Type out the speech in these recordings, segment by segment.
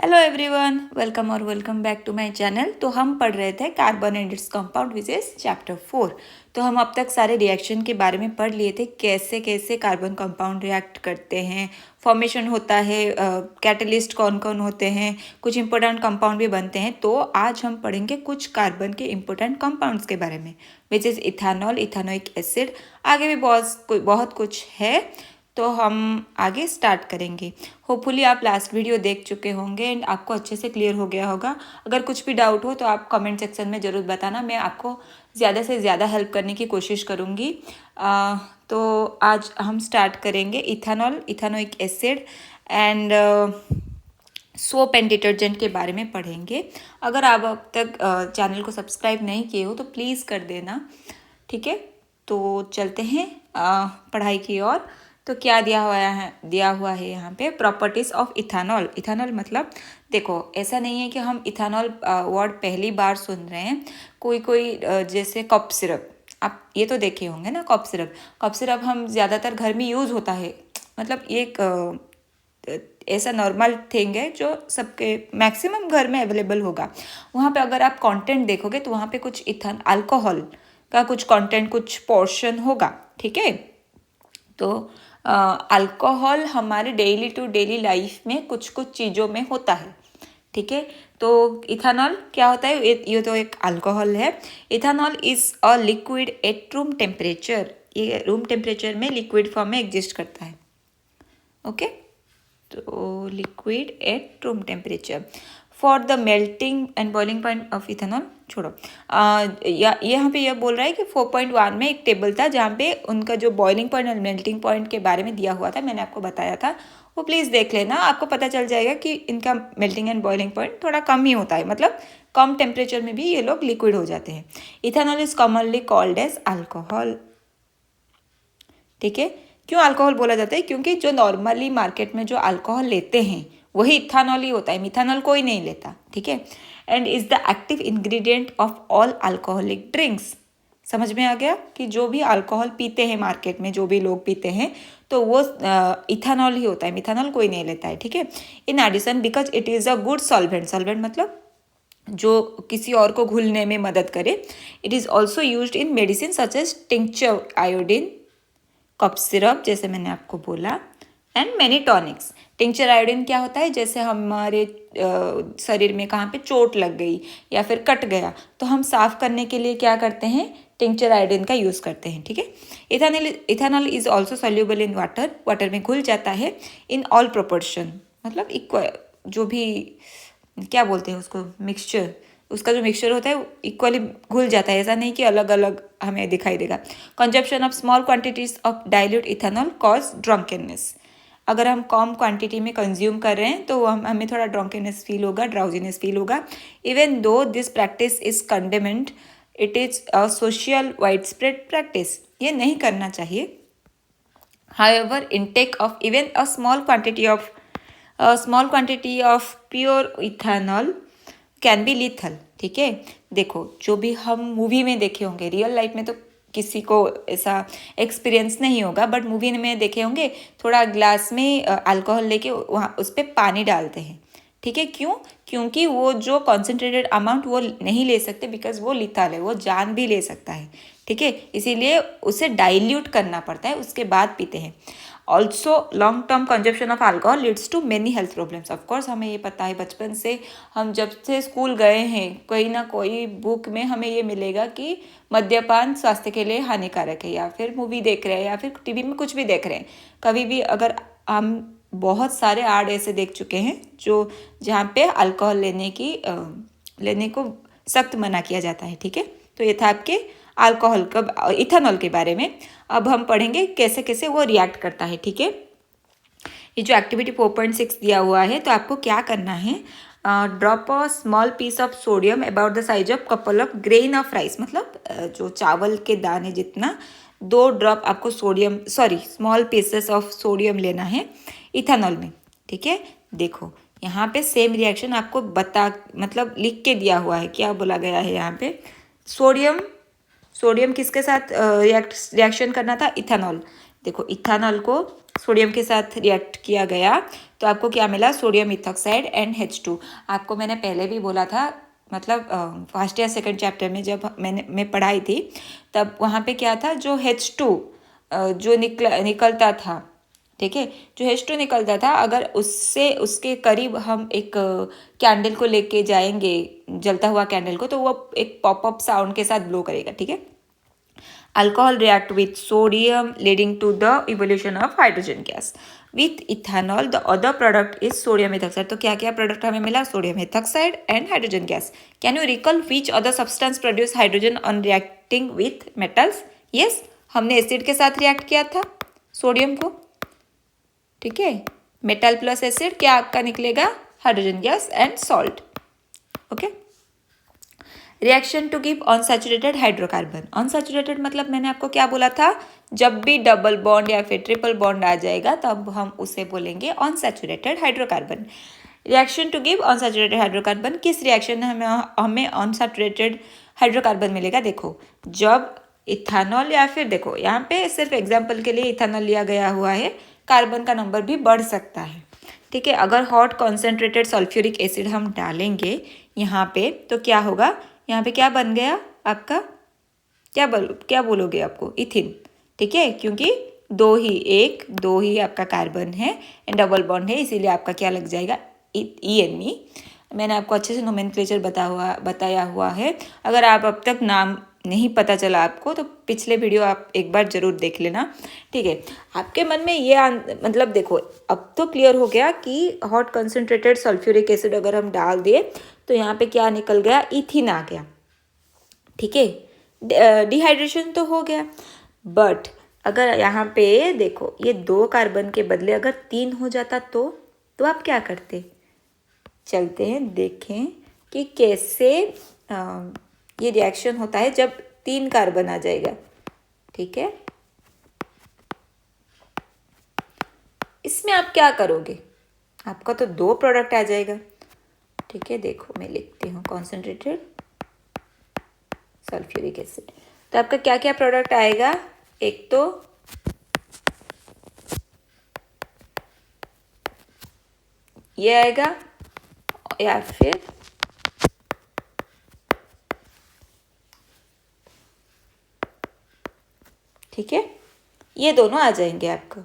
Hello everyone, welcome और welcome back to my channel. तो हम पढ़ रहे थे carbon and its compound which is chapter 4। तो हम अब तक सारे रिएक्शन के बारे में पढ़ लिए थे, कैसे कैसे कार्बन कंपाउंड रिएक्ट करते हैं, फॉर्मेशन होता है, कैटलिस्ट कौन कौन होते हैं, कुछ इंपॉर्टेंट कंपाउंड भी बनते हैं। तो आज हम पढ़ेंगे कुछ कार्बन के इंपॉर्टेंट कंपाउंड्स के बारे में, which is ethanol, ethanoic acid. आगे भी बहुत कुछ है, तो हम आगे स्टार्ट करेंगे। होपफुली आप लास्ट वीडियो देख चुके होंगे एंड आपको अच्छे से क्लियर हो गया होगा। अगर कुछ भी डाउट हो तो आप कमेंट सेक्शन में ज़रूर बताना, मैं आपको ज़्यादा से ज़्यादा हेल्प करने की कोशिश करूँगी। तो आज हम स्टार्ट करेंगे ethanol, ethanoic acid and soap and detergent के बारे में पढ़ेंगे। अगर आप अब तक चैनल को सब्सक्राइब नहीं किए हो तो प्लीज़ कर देना, ठीक है। तो चलते हैं पढ़ाई की ओर। तो क्या दिया हुआ है यहाँ पे, प्रॉपर्टीज ऑफ इथानॉल। इथानॉल मतलब देखो, ऐसा नहीं है कि हम इथानॉल वर्ड पहली बार सुन रहे हैं। कोई जैसे कप सिरप, आप ये तो देखे होंगे ना। कप सिरप हम ज़्यादातर घर में यूज़ होता है, मतलब ये एक ऐसा नॉर्मल थिंग है जो सबके मैक्सिमम घर में अवेलेबल होगा। वहाँ पे अगर आप कंटेंट देखोगे तो वहाँ पे कुछ अल्कोहल का कुछ कंटेंट, कुछ पोर्शन होगा, ठीक है। तो अल्कोहल हमारे डेली टू डेली लाइफ में कुछ कुछ चीज़ों में होता है, ठीक है। तो इथानॉल क्या होता है, ये तो एक अल्कोहल है। Ethanol is a liquid at room temperature. ये रूम टेम्परेचर में लिक्विड फॉर्म में एग्जिस्ट करता है, ओके। तो liquid at room temperature for the melting and boiling point of ethanol छोड़ो। यहाँ पे यह बोल रहा है कि 4.1 में एक टेबल था जहाँ पे उनका जो बॉइलिंग पॉइंट और मेल्टिंग पॉइंट के बारे में दिया हुआ था, मैंने आपको बताया था, वो प्लीज़ देख लेना। आपको पता चल जाएगा कि इनका मेल्टिंग एंड बॉइलिंग पॉइंट थोड़ा कम ही होता है, मतलब कम टेम्परेचर में भी ये लोग लिक्विड हो जाते हैं। Ethanol is commonly called as alcohol, ठीक है। क्यों अल्कोहल बोला जाता है? क्योंकि जो नॉर्मली मार्केट में जो अल्कोहल लेते हैं वही इथानॉल ही होता है, मिथानॉल कोई नहीं लेता, ठीक है। And is the active ingredient of all alcoholic drinks. समझ में आ गया कि जो भी अल्कोहल पीते हैं मार्केट में, जो भी लोग पीते हैं, तो वो इथानॉल ही होता है, मिथानॉल कोई नहीं लेता है, ठीक है। In addition because it is a good solvent, solvent मतलब जो किसी और को घुलने में मदद करे। It is also used in medicine such as tincture, iodine, cough syrup जैसे मैंने आपको बोला, and many tonics. Tincture iodine क्या होता है, जैसे हमारे शरीर में कहाँ पे चोट लग गई या फिर कट गया तो हम साफ करने के लिए क्या करते हैं, टिंक्चर आयोडीन का यूज़ करते हैं, ठीक है। Ethanol is also soluble in water, water में घुल जाता है। इन ऑल प्रोपोर्शन मतलब इक्वल, जो भी क्या बोलते हैं उसको, मिक्सचर, उसका जो मिक्सचर होता है इक्वली घुल जाता है, ऐसा नहीं कि अलग अलग हमें दिखाई देगा। Consumption of small quantities of dilute ethanol cause drunkenness. अगर हम कम क्वांटिटी में कंज्यूम कर रहे हैं तो हमें थोड़ा ड्रंकनेस फील होगा, ड्राउजीनेस फील होगा। Even though this practice is condemned, it is a social wide spread practice, ये नहीं करना चाहिए। However, intake of even a small quantity of pure ethanol can be lethal, ठीक है। देखो, जो भी हम मूवी में देखे होंगे, रियल लाइफ में तो किसी को ऐसा एक्सपीरियंस नहीं होगा, बट मूवी में देखे होंगे, थोड़ा ग्लास में अल्कोहल लेके वहाँ उस पर पानी डालते हैं, ठीक है। क्यों? क्योंकि वो जो कॉन्सेंट्रेटेड अमाउंट वो नहीं ले सकते, बिकॉज वो लीथल है, वो जान भी ले सकता है, ठीक है। इसीलिए उसे डाइल्यूट करना पड़ता है, उसके बाद पीते हैं। Also long term consumption of alcohol leads to many health problems. Of course हमें ये पता है, बचपन से हम जब से स्कूल गए हैं, कोई ना कोई बुक में हमें ये मिलेगा कि मद्यपान स्वास्थ्य के लिए हानिकारक है, या फिर मूवी देख रहे हैं या फिर टीवी में कुछ भी देख रहे हैं, कभी भी अगर हम बहुत सारे आड ऐसे देख चुके हैं जो जहाँ पे अल्कोहल लेने को सख्त मना किया जाता है, ठीक है। तो ये था आपके अल्कोहल का, इथेनॉल के बारे में। अब हम पढ़ेंगे कैसे कैसे वो रिएक्ट करता है, ठीक है। ये जो एक्टिविटी 4.6 दिया हुआ है, तो आपको क्या करना है, drop a small piece of sodium about the size of couple of grain of rice, मतलब जो चावल के दाने जितना 2 ड्रॉप आपको स्मॉल पीसेस ऑफ सोडियम लेना है इथेनॉल में, ठीक है। देखो यहाँ पे सेम रिएक्शन आपको मतलब लिख के दिया हुआ है, क्या बोला गया है यहाँ पे, सोडियम किसके साथ रिएक्शन करना था, इथेनॉल। देखो इथेनॉल को सोडियम के साथ रिएक्ट किया गया तो आपको क्या मिला, सोडियम इथॉक्साइड एंड H2। आपको मैंने पहले भी बोला था, मतलब फर्स्ट या सेकंड चैप्टर में जब मैं पढ़ाई थी, तब वहाँ पे क्या था, जो H2 जो निकलता था, ठीक है, जो H2 निकलता था, अगर उससे उसके करीब हम एक कैंडल को लेके जाएंगे, जलता हुआ कैंडल को, तो वो एक पॉपअप साउंड के साथ ब्लो करेगा, ठीक है। Alcohol react with sodium leading to the evolution of hydrogen gas. With ethanol, the other product is sodium ethoxide. तो क्या क्या प्रोडक्ट हमें मिला, sodium ethoxide and hydrogen gas. Can you recall which other substance produce hydrogen on reacting with metals? Yes, हमने acid के साथ react किया था सोडियम को, ठीक है। मेटल प्लस एसिड क्या आपका निकलेगा, hydrogen gas and salt, okay. Reaction to give unsaturated hydrocarbon. Unsaturated मतलब मैंने आपको क्या बोला था, जब भी डबल बॉन्ड या फिर ट्रिपल बॉन्ड आ जाएगा तब हम उसे बोलेंगे unsaturated hydrocarbon. Reaction to give unsaturated hydrocarbon, किस रिएक्शन में हमें अनसैचुरेटेड हाइड्रोकार्बन मिलेगा, देखो जब इथानॉल या फिर, देखो यहाँ पे सिर्फ एग्जाम्पल के लिए इथानॉल लिया गया हुआ है, कार्बन का नंबर भी बढ़ सकता है, ठीक है। अगर हॉट कॉन्सेंट्रेटेड सल्फ्यूरिक एसिड हम डालेंगे यहाँ पे तो क्या होगा, यहाँ पे क्या बन गया आपका, क्या बोलोगे आपको, इथिन, ठीक है, क्योंकि दो ही आपका कार्बन है एंड डबल बॉन्ड है, इसीलिए आपका क्या लग जाएगा, ENE। मैंने आपको अच्छे से नोमेनक्लेचर बताया हुआ है। अगर आप अब तक नाम नहीं पता चला आपको तो पिछले वीडियो आप एक बार जरूर देख लेना, ठीक है। आपके मन में ये मतलब देखो अब तो क्लियर हो गया कि हॉट कंसनट्रेटेड सल्फ्यूरिक एसिड अगर हम डाल दिए तो यहाँ पे क्या निकल गया, इथिन आ गया, ठीक है। डिहाइड्रेशन तो हो गया, बट अगर यहाँ पे देखो ये 2 कार्बन के बदले अगर 3 हो जाता तो आप क्या करते, चलते हैं देखें कि कैसे ये रिएक्शन होता है जब 3 कार्बन आ जाएगा, ठीक है। इसमें आप क्या करोगे, आपका तो 2 प्रोडक्ट आ जाएगा, ठीक है। देखो मैं लिखती हूँ कॉन्सेंट्रेटेड सल्फ्यूरिक एसिड, तो आपका क्या क्या प्रोडक्ट आएगा, एक तो ये आएगा या फिर ठीक है, ये दोनों आ जाएंगे आपको,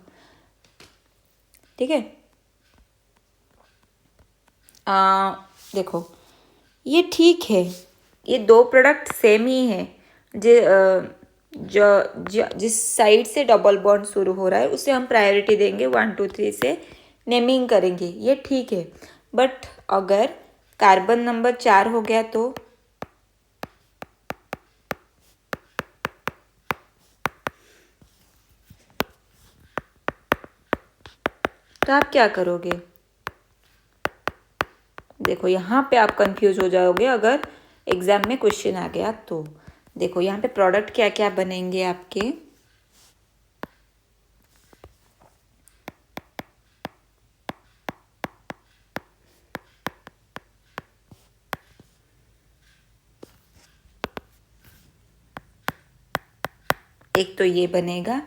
ठीक है। देखो ये ठीक है, ये 2 प्रोडक्ट सेम ही है, जो जिस साइड से डबल बॉन्ड शुरू हो रहा है उसे हम प्रायोरिटी देंगे, 1 2 3 से नेमिंग करेंगे, ये ठीक है। बट अगर कार्बन नंबर 4 हो गया तो आप क्या करोगे, देखो यहाँ पे आप कंफ्यूज हो जाओगे अगर एग्जाम में क्वेश्चन आ गया तो। देखो यहाँ पे प्रोडक्ट क्या क्या बनेंगे आपके, एक तो ये बनेगा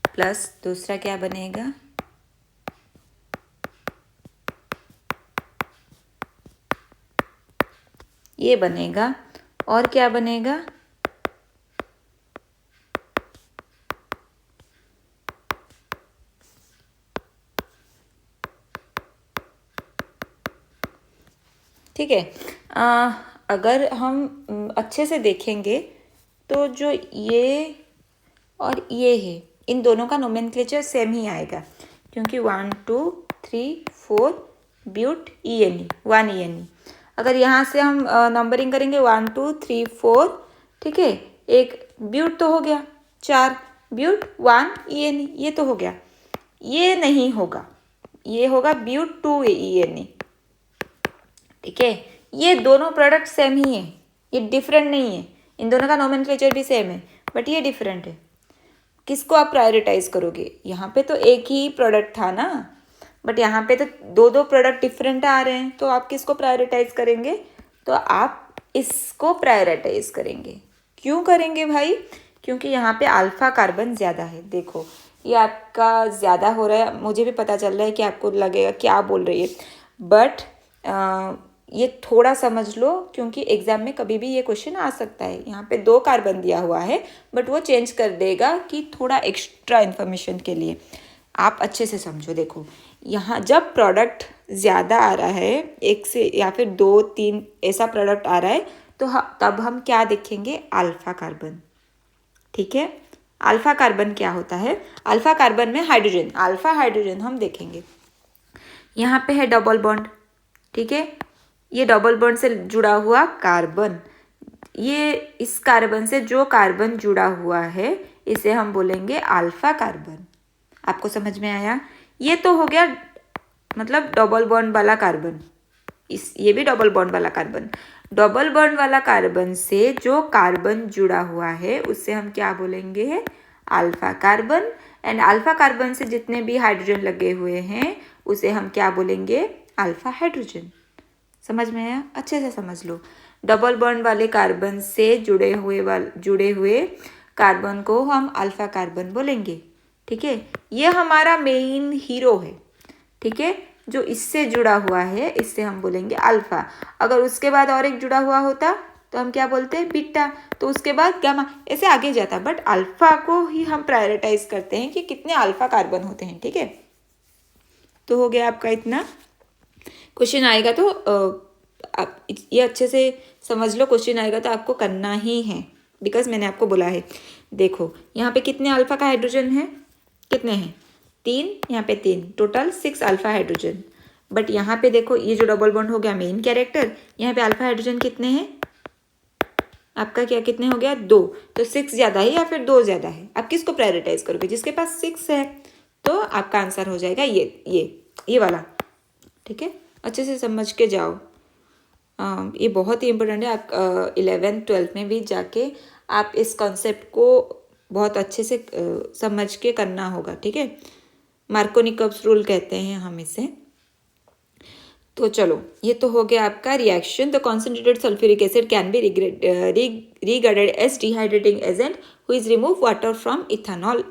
प्लस दूसरा क्या बनेगा, ये बनेगा, और क्या बनेगा, ठीक है। अगर हम अच्छे से देखेंगे तो जो ये और ये है, इन दोनों का नोमेनक्लेचर सेम ही आएगा, क्योंकि 1 2 3 4 ब्यूट ENE 1 ENE। अगर यहाँ से हम नंबरिंग करेंगे 1 2 3 4, ठीक है, एक ब्यूट तो हो गया, 4 ब्यूट 1 ENE, ये तो हो गया। ये नहीं होगा, ये होगा ब्यूट 2 ENE, ठीक है। ये दोनों प्रोडक्ट सेम ही है, ये डिफरेंट नहीं है, इन दोनों का नोमेनक्लेचर भी सेम है, बट ये डिफरेंट है। किसको आप प्रायोरिटाइज करोगे, यहाँ पे तो एक ही प्रोडक्ट था ना, बट यहाँ पे तो 2 प्रोडक्ट डिफरेंट आ रहे हैं, तो आप किसको प्रायोरिटाइज करेंगे, तो आप इसको प्रायोरिटाइज करेंगे। क्यों करेंगे भाई, क्योंकि यहाँ पे अल्फा कार्बन ज़्यादा है। देखो ये आपका ज़्यादा हो रहा है, मुझे भी पता चल रहा है कि आपको लगेगा क्या बोल रही है, बट ये थोड़ा समझ लो क्योंकि एग्जाम में कभी भी ये क्वेश्चन आ सकता है। यहाँ पे 2 कार्बन दिया हुआ है बट वो चेंज कर देगा कि थोड़ा एक्स्ट्रा इन्फॉर्मेशन के लिए। आप अच्छे से समझो। देखो यहाँ जब प्रोडक्ट ज़्यादा आ रहा है, एक से या फिर 2-3 ऐसा प्रोडक्ट आ रहा है, तो तब हम क्या देखेंगे? Alpha carbon. ठीक है, अल्फा कार्बन क्या होता है? अल्फा कार्बन में हाइड्रोजन, अल्फा हाइड्रोजन हम देखेंगे। यहाँ पे है डबल बॉन्ड, ठीक है, ये डबल बॉन्ड से जुड़ा हुआ कार्बन, ये इस कार्बन से जो कार्बन जुड़ा हुआ है इसे हम बोलेंगे अल्फा कार्बन। आपको समझ में आया? ये तो हो गया मतलब डबल बॉन्ड वाला कार्बन, ये भी डबल बॉन्ड वाला कार्बन। डबल बॉन्ड वाला कार्बन से जो कार्बन जुड़ा हुआ है उससे हम क्या बोलेंगे? Alpha carbon. And alpha carbon से जितने भी हाइड्रोजन लगे हुए हैं उसे हम क्या बोलेंगे? Alpha hydrogen. समझ में आया? अच्छे से समझ लो। डबल बॉन्ड वाले कार्बन से जुड़े हुए कार्बन को हम अल्फा कार्बन बोलेंगे। ठीक है, ये हमारा मेन हीरो है। ठीक है, जो इससे जुड़ा हुआ है इससे हम बोलेंगे अल्फा। अगर उसके बाद और एक जुड़ा हुआ होता तो हम क्या बोलते हैं? बीटा। तो उसके बाद गामा, ऐसे आगे जाता, बट अल्फा को ही हम प्रायोरिटाइज करते हैं कि कितने अल्फा कार्बन होते हैं। ठीक है, तो हो गया आपका इतना। क्वेश्चन आएगा तो आप ये अच्छे से समझ लो, क्वेश्चन आएगा तो आपको करना ही है, बिकॉज मैंने आपको बोला है। देखो यहाँ पे कितने अल्फा का हाइड्रोजन है? कितने हैं? 3, यहाँ पे 3, टोटल 6 अल्फा हाइड्रोजन। बट यहाँ पे देखो ये जो डबल बॉन्ड हो गया मेन कैरेक्टर, यहाँ पे अल्फा हाइड्रोजन कितने हैं? आपका क्या कितने हो गया? 2। तो 6 ज़्यादा है या फिर 2 ज़्यादा है? आप किसको प्रायोरिटाइज करोगे? जिसके पास 6 है, तो आपका आंसर हो जाएगा ये वाला। ठीक है, अच्छे से समझ के जाओ। ये बहुत ही इम्पोर्टेंट है। आप 11th-12th में भी जाके आप इस कॉन्सेप्ट को बहुत अच्छे से समझ के करना होगा। ठीक है, मार्कोनिकॉव्स रूल कहते हैं हम इसे। तो चलो, ये तो हो गया आपका reaction. The concentrated sulphuric acid can be regarded as dehydrating agent who is remove water from ethanol.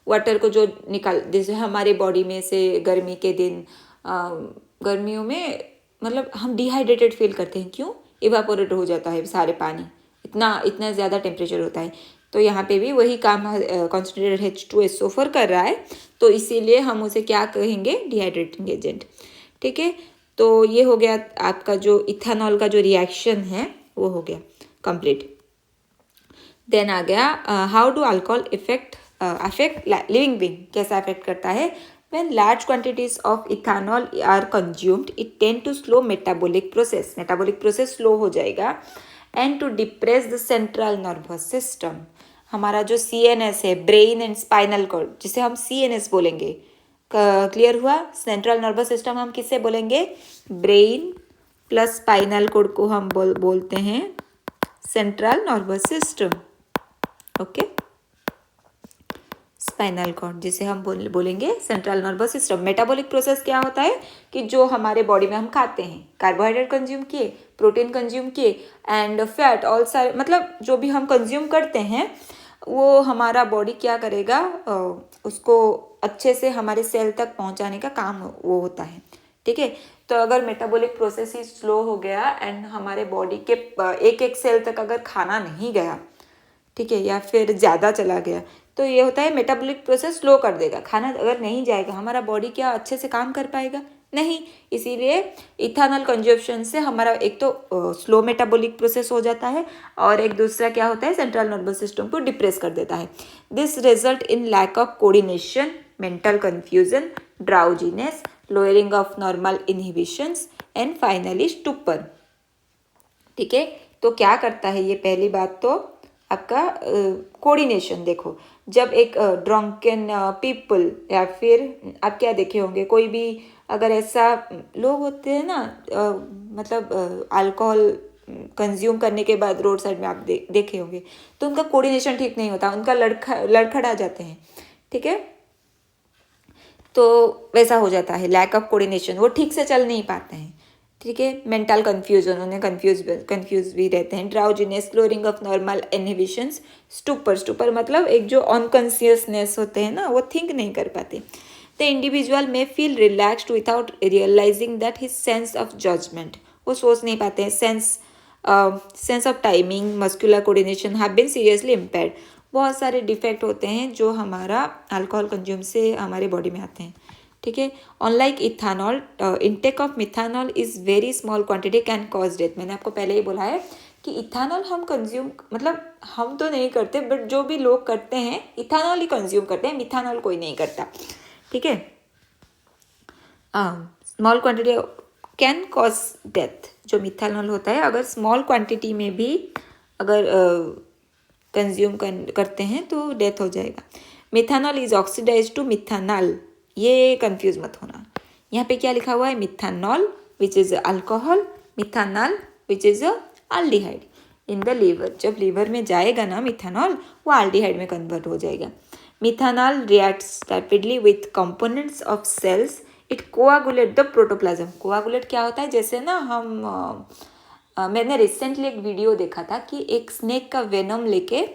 Water को जो निकाल, जैसे हमारे बॉडी में से गर्मी के दिन, गर्मियों में मतलब हम डिहाइड्रेटेड फील करते हैं। क्यों? इवापोरेट हो जाता है सारे पानी, इतना ज़्यादा टेम्परेचर होता है। तो यहाँ पे भी वही काम कॉन्सेंट्रेटेड H2SO4 कर रहा है, तो इसीलिए हम उसे क्या कहेंगे? Dehydrating agent. ठीक है, तो ये हो गया आपका जो इथेनॉल का जो रिएक्शन है वो हो गया कंप्लीट। देन आ गया how do alcohol affect living being. कैसा अफेक्ट करता है? When large quantities of ethanol are consumed, it tend to slow metabolic process. Metabolic process slow हो जाएगा and to depress the central nervous system. हमारा जो CNS है, brain and spinal cord, जिसे हम CNS बोलेंगे। क्लियर हुआ? सेंट्रल नर्वस सिस्टम हम किससे बोलेंगे? ब्रेन प्लस स्पाइनल कॉर्ड को हम बोलते हैं central nervous system. Okay, spinal cord जिसे हम बोलेंगे central nervous system. Metabolic process क्या होता है कि जो हमारे बॉडी में हम खाते हैं, कार्बोहाइड्रेट कंज्यूम किए, प्रोटीन कंज्यूम किए एंड फैट, ऑल सारे मतलब जो भी हम कंज्यूम करते हैं वो हमारा बॉडी क्या करेगा? उसको अच्छे से हमारे सेल तक पहुंचाने का काम वो होता है। ठीक है, तो अगर मेटाबॉलिक प्रोसेस ही स्लो हो गया एंड हमारे बॉडी के एक एक सेल तक अगर खाना नहीं गया, ठीक है, या फिर ज़्यादा चला गया, तो ये होता है मेटाबॉलिक प्रोसेस स्लो कर देगा। खाना अगर नहीं जाएगा, हमारा बॉडी क्या अच्छे से काम कर पाएगा? नहीं। इसीलिए इथेनॉल कंजप्शन से हमारा एक तो स्लो मेटाबॉलिक प्रोसेस हो जाता है और एक दूसरा क्या होता है? सेंट्रल नर्वस सिस्टम को डिप्रेस कर देता है। This result in lack of coordination, mental confusion, drowsiness, lowering of normal inhibitions and finally stupor. ठीक है, तो क्या करता है ये? पहली बात तो आपका कोऑर्डिनेशन। देखो, जब एक ड्रंकन पीपल या फिर आप क्या देखे होंगे, कोई भी अगर ऐसा लोग होते हैं ना, मतलब अल्कोहल कंज्यूम करने के बाद रोड साइड में आप देखे होंगे, तो उनका कोऑर्डिनेशन ठीक नहीं होता, उनका लड़खड़ा जाते हैं। ठीक है, तो वैसा हो जाता है, लैक ऑफ कोऑर्डिनेशन, वो ठीक से चल नहीं पाते हैं। ठीक है। मेंटल कन्फ्यूजन, उन्हें कंफ्यूज भी रहते हैं। Drowsiness, slowing of normal inhibitions, stupor मतलब एक जो अनकॉन्शियसनेस होते हैं ना, वो थिंक नहीं कर पाते। The individual may feel relaxed without realising that his sense of judgment, वो सोच नहीं पाते हैं, sense of timing, muscular coordination have been seriously impaired. बहुत सारे डिफेक्ट होते हैं जो हमारा अल्कोहल कंज्यूम से हमारे बॉडी में आते हैं। ठीक है। Unlike ethanol, intake of methanol is very small quantity can cause death. मैंने आपको पहले ही बोला है कि इथानॉल हम कंज्यूम, मतलब हम तो नहीं करते, बट जो भी लोग करते हैं इथानॉल ही कंज्यूम करते हैं, मिथानॉल कोई नहीं करता। ठीक है। Small quantity can cause death. जो मिथानॉल होता है अगर स्मॉल क्वांटिटी में भी अगर कंज्यूम करते हैं तो डेथ हो जाएगा। Methanol is oxidise to methanol, ये कंफ्यूज मत होना। यहाँ पे क्या लिखा हुआ है, methanol which is alcohol, methanol which is aldehyde in the liver. जब लीवर में जाएगा ना मिथानॉल, वो अल्डिहाइड में कन्वर्ट हो जाएगा। Methanol reacts rapidly with components of cells, it coagulate the protoplasm. Coagulate क्या होता है, जैसे ना मैंने रिसेंटली एक वीडियो देखा था कि एक स्नेक का वेनम लेके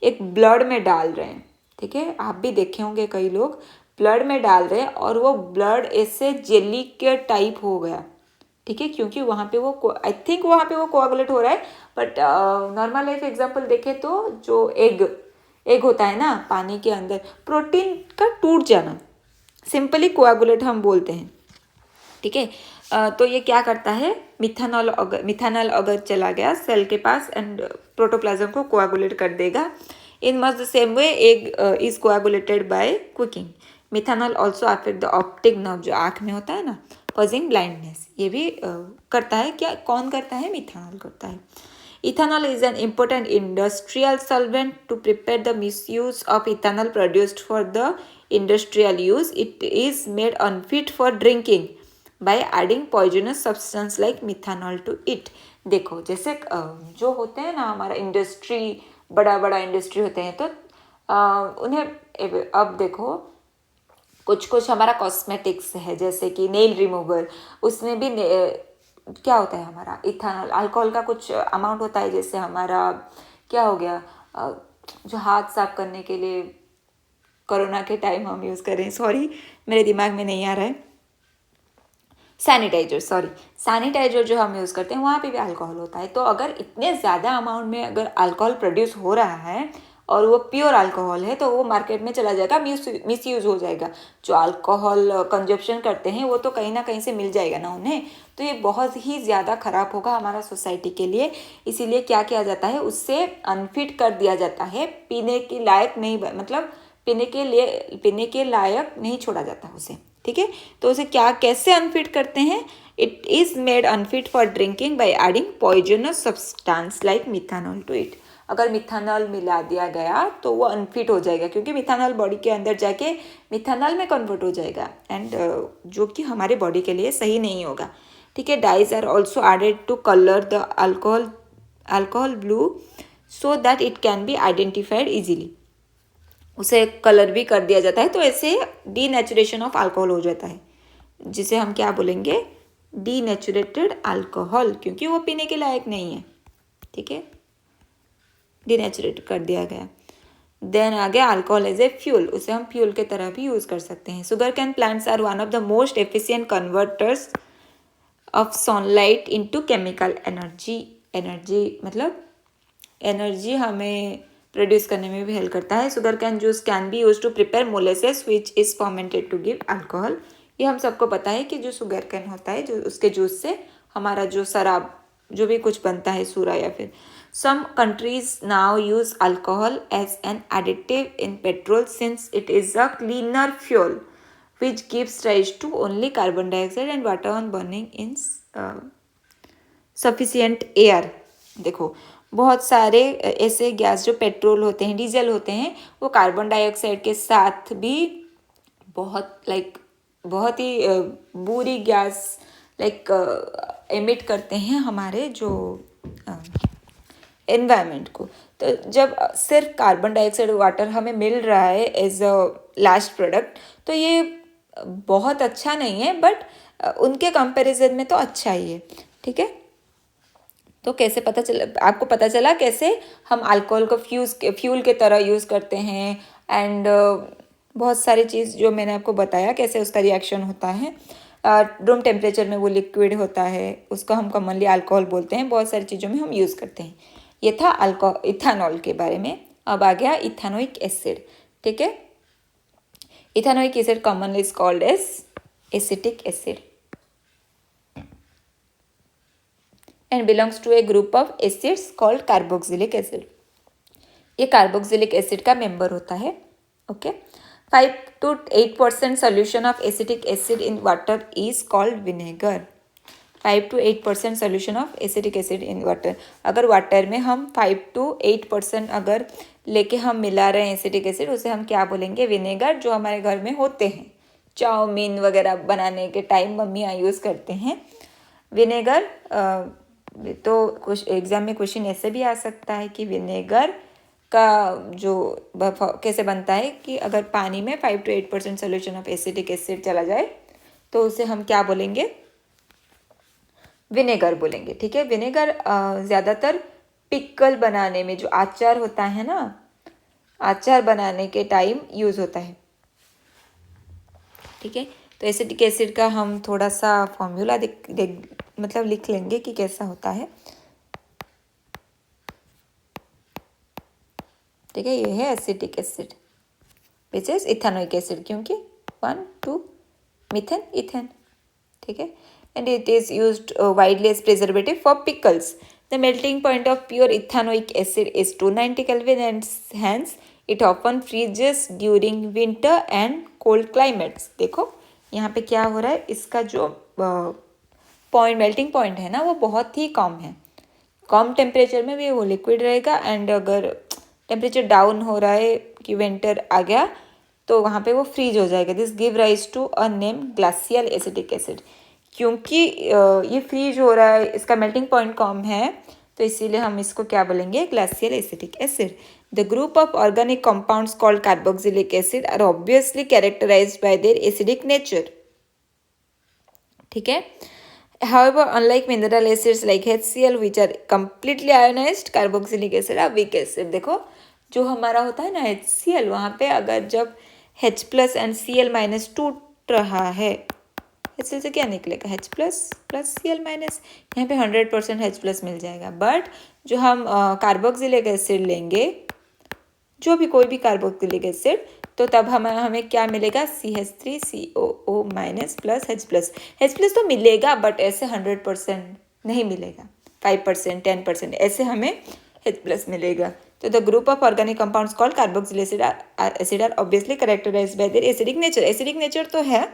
एक ब्लड में डाल रहे हैं। ठीक है, आप भी देखे होंगे, कई लोग ब्लड में डाल रहे हैं और वो ब्लड ऐसे जेली के टाइप हो गया। ठीक है, क्योंकि वहाँ पे वो आई थिंक वहाँ पे वो कोआगुलेट हो रहा है। बट नॉर्मल लाइफ एग्जांपल देखें तो जो एग होता है ना पानी के अंदर, प्रोटीन का टूट जाना, सिंपली कोआगुलेट हम बोलते हैं। ठीक है। तो ये क्या करता है, मिथानॉल अगर चला गया सेल के पास एंड प्रोटोप्लाज्म को कोआगुलेट कर देगा। In much the same way egg is coagulated by cooking. Methanol also affect the optic nerve, जो आँख में होता है ना, कॉजिंग ब्लाइंडनेस। ये भी करता है। क्या कौन करता है, मिथानॉल करता है। Ethanol is an important industrial solvent. To prepare the misuse of ethanol produced for the industrial use, it is made unfit for drinking by adding poisonous substance like methanol to it. देखो जैसे जो होते हैं ना हमारा industry, बड़ा बड़ा industry होते हैं, तो उन्हें अब देखो कुछ हमारा कॉस्मेटिक्स है, जैसे कि नेल रिमूवर, उसमें भी क्या होता है हमारा इथानॉल, अल्कोहल का कुछ अमाउंट होता है। जैसे हमारा क्या हो गया, जो हाथ साफ करने के लिए कोरोना के टाइम हम यूज़ कर रहे हैं, सॉरी मेरे दिमाग में नहीं आ रहा है, सैनिटाइजर जो हम यूज़ करते हैं वहाँ पे भी अल्कोहल होता है। तो अगर इतने ज़्यादा अमाउंट में अगर अल्कोहल प्रोड्यूस हो रहा है और वो प्योर अल्कोहल है, तो वो मार्केट में चला जाएगा, मिसयूज हो जाएगा। जो अल्कोहल कंजप्शन करते हैं वो तो कहीं ना कहीं से मिल जाएगा ना उन्हें, तो ये बहुत ही ज़्यादा ख़राब होगा हमारा सोसाइटी के लिए। इसीलिए क्या किया जाता है, उससे अनफिट कर दिया जाता है, पीने के लायक नहीं, मतलब पीने के लायक नहीं छोड़ा जाता उसे। ठीक है, तो उसे कैसे अनफिट करते हैं, it is made unfit for drinking by adding poisonous substance like methanol to it. अगर मिथानॉल मिला दिया गया तो वो अनफिट हो जाएगा, क्योंकि मिथानॉल बॉडी के अंदर जाके मिथानॉल में कन्वर्ट हो जाएगा एंड जो कि हमारे बॉडी के लिए सही नहीं होगा। ठीक है। Dyes are also added to colour the alcohol blue so that it can be identified easily. उसे कलर भी कर दिया जाता है, तो ऐसे डीनेचुरेशन ऑफ अल्कोहल हो जाता है, जिसे हम क्या बोलेंगे, डीनेचुरेटेड अल्कोहल, क्योंकि वो पीने के लायक नहीं है। ठीक है, डीनेचुरेट कर दिया गया। देन आगे अल्कोहल एज ए फ्यूल, उसे हम फ्यूल के तरह भी यूज़ कर सकते हैं। Sugar cane plants are one of the most efficient converters of sunlight into chemical energy. Energy मतलब एनर्जी हमें प्रोड्यूस करने में भी हेल्प करता है। Sugar cane juice can be use to prepare molasses which is fermented to give alcohol. ये हम सबको पता है कि जो शुगर कैन होता है, जो उसके जूस से हमारा जो शराब जो भी कुछ बनता है, सूरा या फिर। Some countries now use alcohol as an additive in petrol since it is a cleaner fuel which gives rise to only carbon dioxide and water on burning in sufficient air। देखो बहुत सारे ऐसे गैस जो petrol होते हैं, diesel होते हैं, वो कार्बन डाइऑक्साइड के साथ भी बहुत ही बुरी गैस एमिट करते हैं हमारे जो एनवायरनमेंट को। तो जब सिर्फ कार्बन डाइऑक्साइड वाटर हमें मिल रहा है एज अ लास्ट प्रोडक्ट, तो ये बहुत अच्छा नहीं है, बट उनके कंपैरिजन में तो अच्छा ही है, ठीक है। तो कैसे पता चला, आपको पता चला कैसे हम अल्कोहल को फ्यूल के तरह यूज़ करते हैं, एंड बहुत सारी चीज़ जो मैंने आपको बताया कैसे उसका रिएक्शन होता है। रूम टेम्परेचर में वो लिक्विड होता है, उसको हम कॉमनली अल्कोहल बोलते हैं, बहुत सारी चीज़ों में हम यूज़ करते हैं। ये था इथानॉल के बारे में। अब आ गया इथानोइक एसिड, ठीक है। Ethanoic acid commonly is called as acetic acid and belongs to a group of acids called carboxylic acid. ये कार्बोक्सिलिक एसिड का मेंबर होता है, okay. 5 to 8% solution of acetic acid in water is called vinegar. 5 to 8% solution of acetic acid in water. अगर water में हम 5 to 8% अगर लेके हम मिला रहे हैं एसिटिक एसिड, उसे हम क्या बोलेंगे? विनेगर, जो हमारे घर में होते हैं, चाउमीन वगैरह बनाने के टाइम मम्मियाँ यूज़ करते हैं विनेगर। तो कुछ एग्जाम में क्वेश्चन ऐसे भी आ सकता है कि विनेगर का जो कैसे बनता है कि अगर पानी में 5 to 8% solution of acetic acid चला जाए तो उसे हम क्या बोलेंगे? विनेगर बोलेंगे, ठीक है। विनेगर ज़्यादातर पिकल बनाने में, जो अचार होता है ना, अचार बनाने के टाइम यूज़ होता है, ठीक है। तो एसिटिक एसिड का हम थोड़ा सा फॉर्मूला मतलब लिख लेंगे कि कैसा होता है, ठीक है। ये है acetic acid which is ethanoic acid, क्योंकि 1 2 मीथेन इथेन, ठीक है। And it is used widely as preservative for pickles. The melting point of pure ethanoic acid is 290 Kelvin and hence it often freezes during winter and cold climates. देखो यहाँ पे क्या हो रहा है, इसका जो पॉइंट मेल्टिंग पॉइंट है ना वो बहुत ही कम है। कम टेम्परेचर में भी वो लिक्विड रहेगा, एंड अगर टेम्परेचर डाउन हो रहा है कि विंटर आ गया तो वहाँ पे वो फ्रीज हो जाएगा. This give rise to a name glacial acetic acid. क्योंकि ये फ्रीज हो रहा है, इसका मेल्टिंग पॉइंट कम है, तो इसीलिए हम इसको क्या बोलेंगे? Glacial acetic acid. The group of organic compounds called carboxylic acid are obviously characterised by their acidic nature. ठीक है. However, unlike mineral acids like HCl which are completely ionized, carboxylic acid are weak acid. देखो जो हमारा होता है ना HCl, वहाँ पे अगर जब H plus and Cl minus टूट रहा है, HCl से क्या निकलेगा? H plus plus Cl minus, यहाँ पे 100% H प्लस मिल जाएगा. बट जो हम कार्बोक्सिलिक एसिड लेंगे, जो भी कोई भी कार्बोक्सिलिक एसिड, तो तब हमें क्या मिलेगा? CH3COO minus plus H plus. H plus तो मिलेगा बट ऐसे 100% नहीं मिलेगा, 5% 10% ऐसे हमें H प्लस मिलेगा. तो the group of organic compounds called carboxylic acid are obviously characterised by their acidic nature. Acidic nature तो है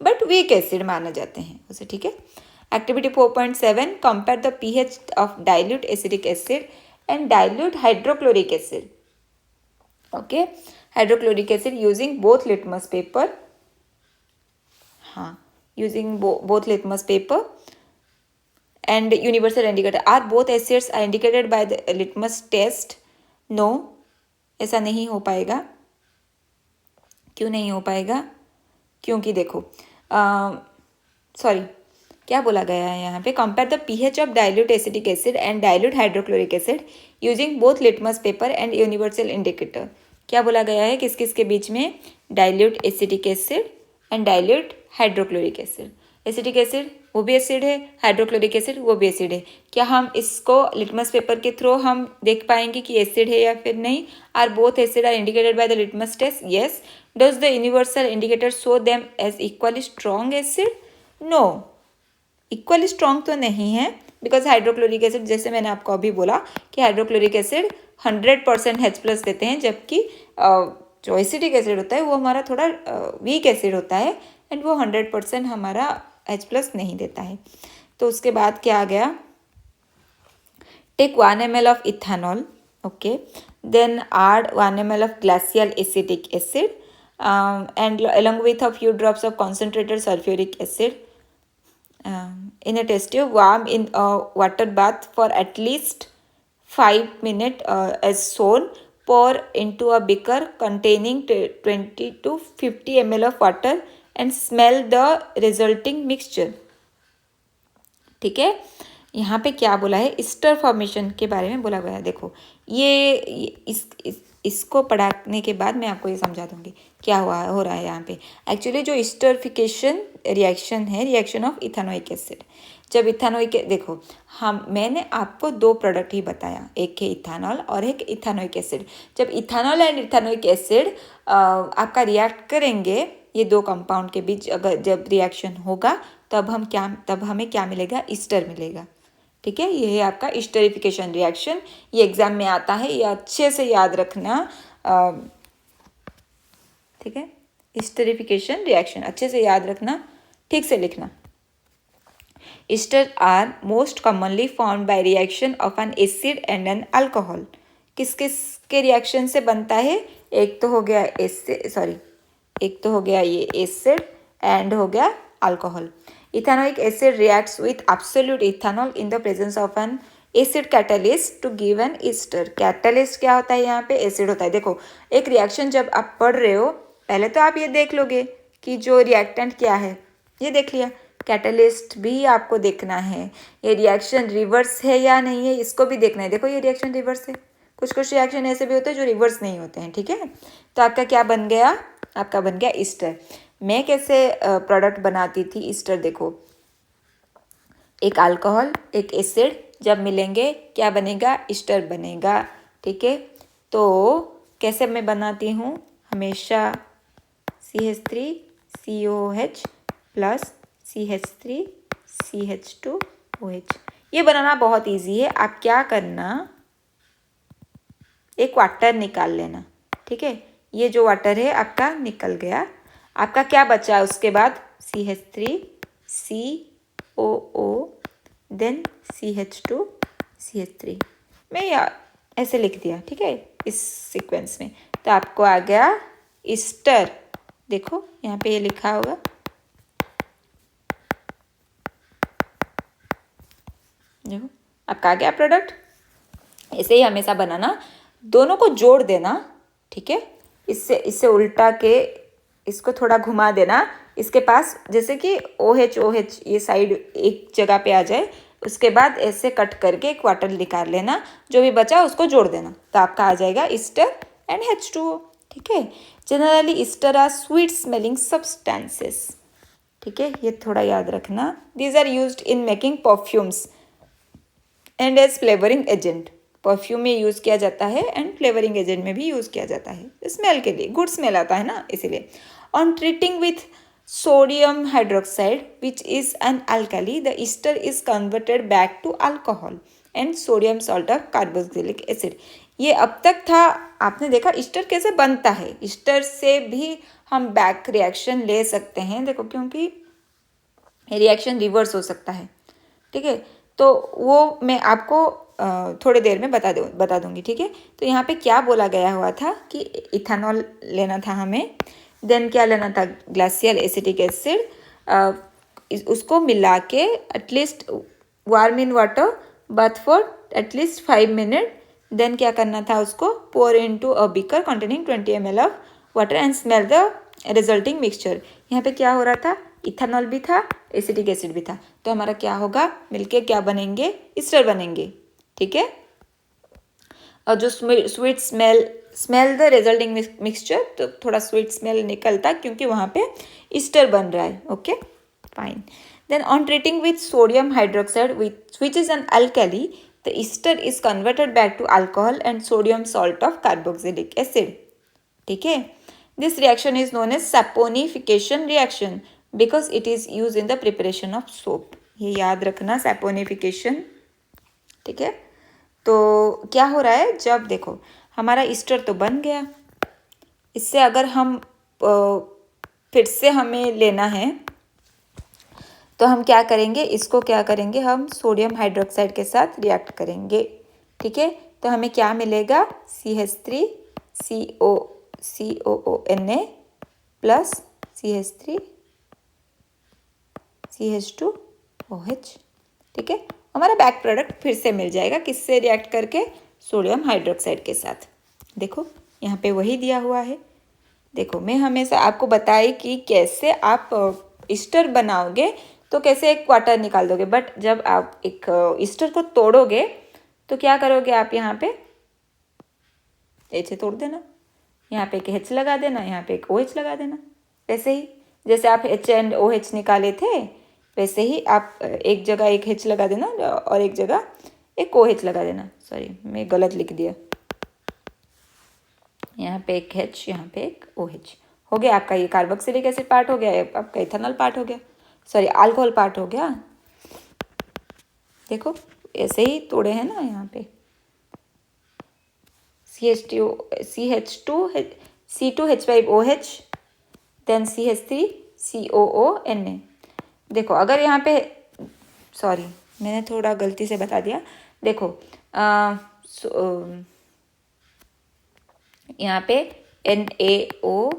बट वीक एसिड माना जाते हैं उसे. ठीक है. Activity 4.7, compare the pH of dilute acetic acid and dilute hydrochloric acid. Okay. Hydrochloric acid using both litmus paper. हाँ, using both litmus paper and universal indicator. Are both acids are indicated by the litmus test? No, ऐसा नहीं हो पाएगा. क्यों नहीं हो पाएगा? क्योंकि देखो क्या बोला गया है यहाँ पे? Compare the pH of dilute acetic acid and dilute hydrochloric acid using both litmus paper and universal indicator. क्या बोला गया है? किस किस के बीच में? Dilute acetic acid and dilute hydrochloric acid. Acidic acid वो भी एसिड है, हाइड्रोक्लोरिक एसिड वो भी एसिड है. क्या हम इसको लिटमस पेपर के थ्रू हम देख पाएंगे कि एसिड है या फिर नहीं? Are both acid are indicated by the litmus test? Yes. Does the universal indicator show them as equally strong acid? No, equally strong तो नहीं है, बिकॉज हाइड्रोक्लोरिक एसिड, जैसे मैंने आपको अभी बोला कि हाइड्रोक्लोरिक एसिड 100% H प्लस देते हैं, जबकि जो एसिडिक एसिड होता है वो हमारा थोड़ा वीक एसिड होता है एंड वो 100% हमारा H प्लस नहीं देता है. तो उसके बाद क्या आ गया? Take 1 ml of ethanol. Okay. Then add 1 ml of glacial acetic acid and along with a few drops of concentrated sulfuric acid in a test tube. Warm in a water bath for at least 5 minutes as shown. Pour into a beaker containing 20 to 50 ml of water and smell the resulting mixture. ठीक है, यहाँ पे क्या बोला है, Easter formation के बारे में बोला गया है। देखो इसको पढ़ाने के बाद मैं आपको ये समझा दूंगी क्या हो रहा है यहाँ पे। एक्चुअली जो ईस्टरिफिकेशन रिएक्शन है, रिएक्शन ऑफ इथेनोइक एसिड। जब इथेनोइक, देखो मैंने आपको दो प्रोडक्ट ही बताया, एक है इथेनॉल और एक इथेनोइक एसिड। जब इथेनॉल एंड इथेनोइक एसिड आपका रिएक्ट करेंगे, ये दो कंपाउंड के बीच अगर जब रिएक्शन होगा तब हमें क्या मिलेगा, ईस्टर मिलेगा। ठीक है, ये है आपका ईस्टरिफिकेशन रिएक्शन। ये एग्जाम में आता है, ये अच्छे से याद रखना। ठीक है, ईस्टरिफिकेशन रिएक्शन अच्छे से याद रखना, ठीक से लिखना। Ester are most commonly formed by reaction of an acid and an alcohol. किस किस के रिएक्शन से बनता है, एक तो हो गया ये एसिड एंड हो गया alcohol. Ethanoic acid reacts with absolute ethanol in the presence of an acid catalyst to give an ester। Catalyst क्या होता है, यहाँ पे एसिड होता है। देखो एक रिएक्शन जब आप पढ़ रहे हो, पहले तो आप ये देख लोगे कि जो रिएक्टेंट क्या है, ये देख लिया। कैटलिस्ट भी आपको देखना है, ये रिएक्शन रिवर्स है या नहीं है, इसको भी देखना है। देखो ये रिएक्शन रिवर्स है, कुछ रिएक्शन ऐसे भी होते हैं जो रिवर्स नहीं होते हैं। ठीक है, तो आपका क्या बन गया, आपका बन गया ईस्टर। मैं कैसे प्रोडक्ट बनाती थी ईस्टर, देखो एक अल्कोहल एक एसिड जब मिलेंगे क्या बनेगा, ईस्टर बनेगा। ठीक है, तो कैसे मैं बनाती हूँ, हमेशा CH3COH प्लस CH3CH2OH। ये बनाना बहुत इजी है। आप क्या करना, एक वाटर निकाल लेना। ठीक है, ये जो वाटर है आपका निकल गया, आपका क्या बचा उसके बाद, CH3COO देन CH2CH3। मैं ऐसे लिख दिया। ठीक है, इस सीक्वेंस में, तो आपको आ गया ईस्टर। देखो यहाँ पे ये लिखा होगा, देखो आपका आ गया प्रोडक्ट। ऐसे ही हमेशा बनाना, दोनों को जोड़ देना। ठीक है, इससे उल्टा के इसको थोड़ा घुमा देना, इसके पास जैसे कि OH ये साइड एक जगह पे आ जाए, उसके बाद ऐसे कट करके एक वाटर निकाल लेना, जो भी बचा उसको जोड़ देना, तो आपका आ जाएगा ईस्टर एंड H2O। ठीक है, generally ester are sweet smelling substances. ठीक है, ये थोड़ा याद रखना। These are used in making perfumes and as flavouring agent. Perfume में यूज़ किया जाता है एंड फ्लेवरिंग एजेंट में भी यूज़ किया जाता है, स्मेल के लिए, गुड स्मेल आता है ना, इसीलिए। On treating with sodium hydroxide which is an alkali, the ester is converted back to alcohol and sodium salt of carboxylic acid। ये अब तक था, आपने देखा ईस्टर कैसे बनता है। ईस्टर से भी हम बैक रिएक्शन ले सकते हैं, देखो क्योंकि रिएक्शन रिवर्स हो सकता है। ठीक है, तो वो मैं आपको थोड़ी देर में बता दूंगी। ठीक है, तो यहाँ पे क्या बोला गया हुआ था कि इथेनॉल लेना था हमें, देन क्या लेना था, ग्लासियल एसिटिक एसिड, उसको मिला के at least warm in water but for at least 5 minute, then क्या करना था, उसको pour into a beaker containing 20 ml of water and smell the resulting mixture. यहाँ पे क्या हो रहा था, इथेनॉल भी था, एसिटिक एसिड भी था, तो हमारा क्या होगा, मिलके क्या बनेंगे, ईस्टर बनेंगे। ठीक है, और जो sweet smell the resulting mixture, तो थोड़ा स्वीट स्मेल निकलता क्योंकि वहाँ पे ईस्टर बन रहा है। Okay fine, then on treating with sodium hydroxide which is an alkali, the ester is converted back to alcohol and sodium salt of carboxylic acid. ठीक है, this reaction is known as saponification reaction because it is use in the preparation of soap. ये याद रखना, saponification. ठीक है, तो क्या हो रहा है, जब देखो हमारा ईस्टर तो बन गया, इससे अगर हम फिर से हमें लेना है तो हम क्या करेंगे, इसको क्या करेंगे, हम सोडियम हाइड्रोक्साइड के साथ रिएक्ट करेंगे। ठीक है, तो हमें क्या मिलेगा, CH3COONA प्लस CH3CH2OH। ठीक है, हमारा बैक प्रोडक्ट फिर से मिल जाएगा, किससे रिएक्ट करके, सोडियम हाइड्रोक्साइड के साथ। देखो यहाँ पे वही दिया हुआ है, देखो मैं हमेशा आपको बताई कि कैसे आप ईस्टर बनाओगे तो कैसे एक क्वार्टर निकाल दोगे, बट जब आप एक ईस्टर को तोड़ोगे तो क्या करोगे आप, यहाँ पे ऐसे तोड़ देना, यहाँ पे एक एच लगा देना, यहाँ पे एक ओ एच लगा देना। वैसे ही जैसे आप एच एंड ओ एच निकाले थे वैसे ही आप एक जगह एक एच लगा देना और एक जगह एक ओ एच लगा देना। सॉरी मैं गलत लिख दिया, यहाँ पे एक एच यहाँ पे एक ओ एच। हो गया आपका ये कार्बोक्सिलिक एसिड पार्ट हो गया, आपका इथेनॉल पार्ट हो गया, सॉरी अल्कोहल पार्ट हो गया। देखो ऐसे ही तोड़े हैं ना, यहाँ पे C2H5OH देन CH3COONA। देखो अगर यहाँ पे, सॉरी मैंने थोड़ा गलती से बता दिया, देखो यहाँ पे NaO-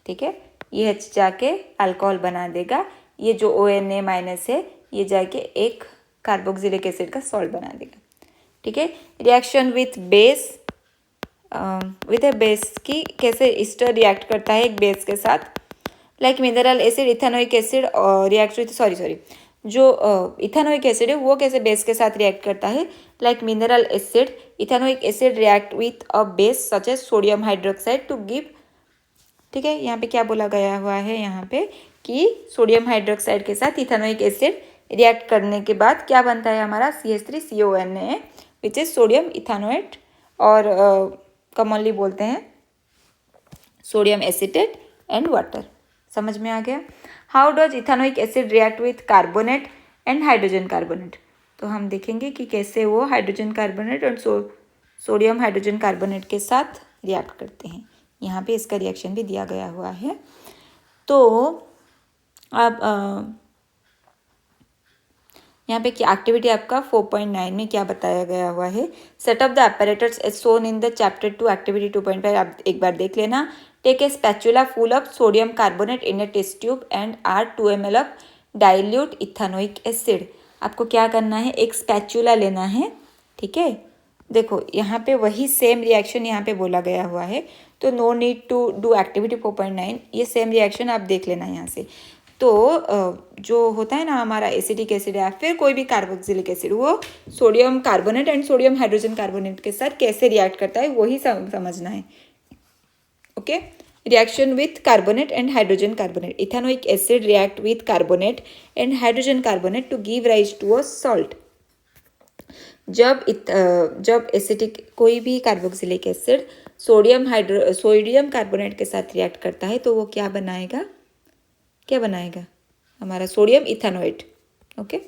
ठीक है, ये H जाके अल्कोहल बना देगा, ये जो ONA- है ये जाके एक कार्बोक्सिलिक एसिड का सॉल्ट बना देगा। ठीक है, reaction with base, with A base की कैसे ईस्टर रिएक्ट करता है एक बेस के साथ, like mineral acid ethanoic acid react with, sorry जो इथेनोइक एसिड है वो कैसे बेस के साथ रिएक्ट करता है, like mineral acid ethanoic acid react with a base such as sodium hydroxide to give. ठीक है, यहाँ पे क्या बोला गया हुआ है, यहाँ पे कि सोडियम हाइड्रोक्साइड के साथ इथेनोइक एसिड रिएक्ट करने के बाद क्या बनता है हमारा CH3CONA which is sodium ethanoate, और कॉमनली बोलते हैं सोडियम एसिटेट एंड वाटर। समझ में आ गया। How does ethanoic acid react with carbonate and hydrogen carbonate, तो हम देखेंगे कि कैसे वो हाइड्रोजन कार्बोनेट और सोडियम हाइड्रोजन कार्बोनेट के साथ रिएक्ट करते हैं। यहाँ पे इसका रिएक्शन भी दिया गया हुआ है। तो अब यहाँ पे क्या एक्टिविटी आपका 4.9 में क्या बताया गया हुआ है, setup the apparatus as shown in the chapter 2 activity 2.5। आप एक बार देख लेना। Take a spatula full of sodium carbonate in a test tube and add 2 ml of dilute ethanoic acid. आपको क्या करना है, एक स्पैचुला लेना है। ठीक है, देखो यहाँ पे वही सेम रिएक्शन यहाँ पे बोला गया हुआ है, तो no need to do activity 4.9, ये सेम रिएक्शन आप देख लेना यहाँ से। तो जो होता है ना हमारा एसिटिक एसिड या फिर कोई भी कार्बोक्सिलिक एसिड, वो sodium carbonate and sodium hydrogen carbonate के साथ कैसे रिएक्ट करता है वही समझना है। Okay, reaction with carbonate and hydrogen carbonate, ethanoic acid react with carbonate and hydrogen carbonate to give rise to a salt. जब एसिटिक कोई भी कार्बोक्सिलिक एसिड सोडियम कार्बोनेट के साथ रिएक्ट करता है तो वो क्या बनाएगा, क्या बनाएगा हमारा sodium ethanoate. Okay,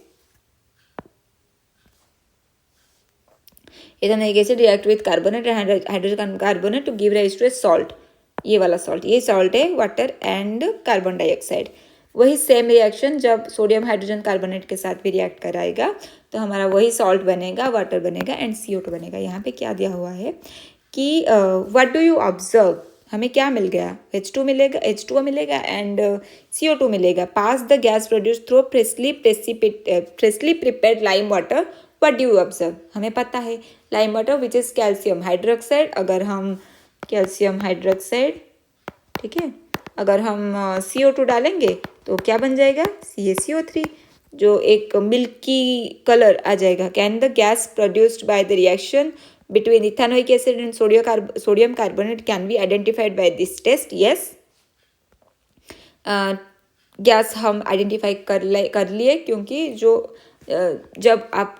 ethanoic acid react with carbonate and hydrogen carbonate to give rise to a salt. ये वाला सॉल्ट, ये सॉल्ट है वाटर एंड कार्बन डाइऑक्साइड। वही सेम रिएक्शन जब सोडियम हाइड्रोजन कार्बोनेट के साथ भी रिएक्ट कराएगा तो हमारा वही सॉल्ट बनेगा, वाटर बनेगा एंड CO2 बनेगा। यहाँ पे क्या दिया हुआ है कि व्हाट डू यू ऑब्जर्व, हमें क्या मिल गया, H2 मिलेगा, H2O मिलेगा एंड CO2 मिलेगा। Pass the gas produce through freshly prepared lime water, what do you observe, हमें पता है lime water which is calcium hydroxide. अगर हम कैल्शियम हाइड्रोक्साइड, ठीक है, अगर हम CO2 डालेंगे तो क्या बन जाएगा, CaCO3, जो एक मिल्की कलर आ जाएगा। Can the gas produced by the reaction between ethanoic acid and sodium carbonate can be identified by this test? Yes, gas हम आइडेंटिफाई कर लिए क्योंकि जो जब आप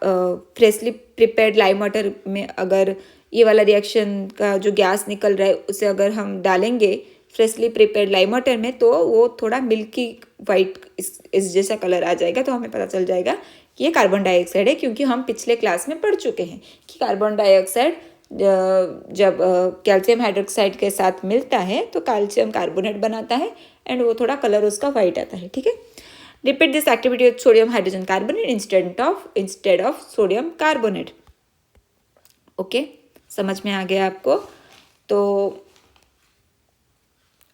फ्रेशली प्रिपेयर्ड लाइम वाटर में अगर ये वाला रिएक्शन का जो गैस निकल रहा है उसे अगर हम डालेंगे फ्रेशली प्रिपेयर्ड लाइम वाटर में तो वो थोड़ा मिल्की वाइट इस जैसा कलर आ जाएगा, तो हमें पता चल जाएगा कि ये कार्बन डाइऑक्साइड है, क्योंकि हम पिछले क्लास में पढ़ चुके हैं कि कार्बन डाइऑक्साइड जब कैल्शियम हाइड्रोक्साइड के साथ मिलता है तो कैल्शियम कार्बोनेट बनाता है एंड वो थोड़ा कलर उसका वाइट आता है। ठीक है, repeat this activity with sodium hydrogen carbonate instead of sodium carbonate. Okay, समझ में आ गया आपको। तो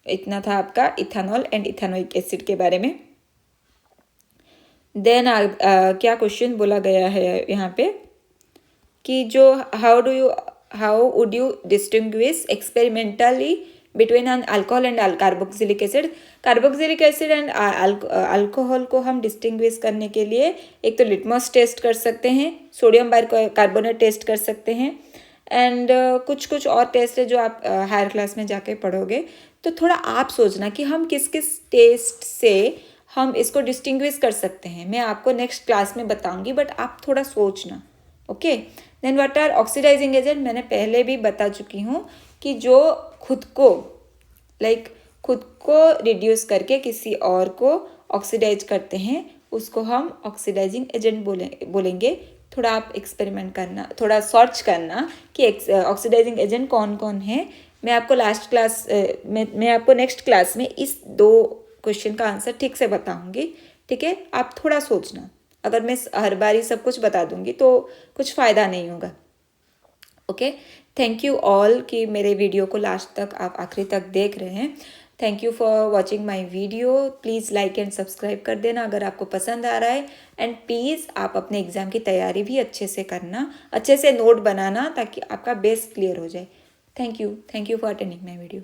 इतना था आपका इथेनॉल एंड इथेनोइक एसिड के बारे में। देन क्या क्वेश्चन बोला गया है यहाँ पे कि जो how do you how would you distinguish experimentally between an alcohol and carboxylic acid? Carboxylic acid and alcohol को हम डिस्टिंग्विश करने के लिए एक तो लिटमस टेस्ट कर सकते हैं, सोडियम बाइकार्बोनेट टेस्ट कर सकते हैं, एंड कुछ और टेस्ट है जो आप हायर क्लास में जाके पढ़ोगे. तो थोड़ा आप सोचना कि हम किस किस टेस्ट से हम इसको डिस्टिंग्विश कर सकते हैं. मैं आपको नेक्स्ट क्लास में बताऊंगी, बट आप थोड़ा सोचना. Okay. Then what are oxidising agent? मैंने पहले भी बता चुकी हूँ कि जो खुद को रिड्यूस करके किसी और को ऑक्सीडाइज करते हैं उसको हम ऑक्सीडाइजिंग एजेंट बोलेंगे. थोड़ा आप एक्सपेरिमेंट करना, थोड़ा सर्च करना कि ऑक्सीडाइजिंग एजेंट कौन कौन है. मैं आपको मैं आपको नेक्स्ट क्लास में इस 2 क्वेश्चन का आंसर ठीक से बताऊंगी. ठीक है, आप थोड़ा सोचना. अगर मैं हर बार ही सब कुछ बता दूंगी तो कुछ फ़ायदा नहीं होगा. ओके. थैंक यू ऑल कि मेरे वीडियो को लास्ट तक आप आखिरी तक देख रहे हैं. Thank you for watching my video. Please like and subscribe कर देना अगर आपको पसंद आ रहा है. एंड प्लीज़ आप अपने एग्ज़ाम की तैयारी भी अच्छे से करना, अच्छे से नोट बनाना ताकि आपका बेस क्लियर हो जाए. Thank you for attending my video.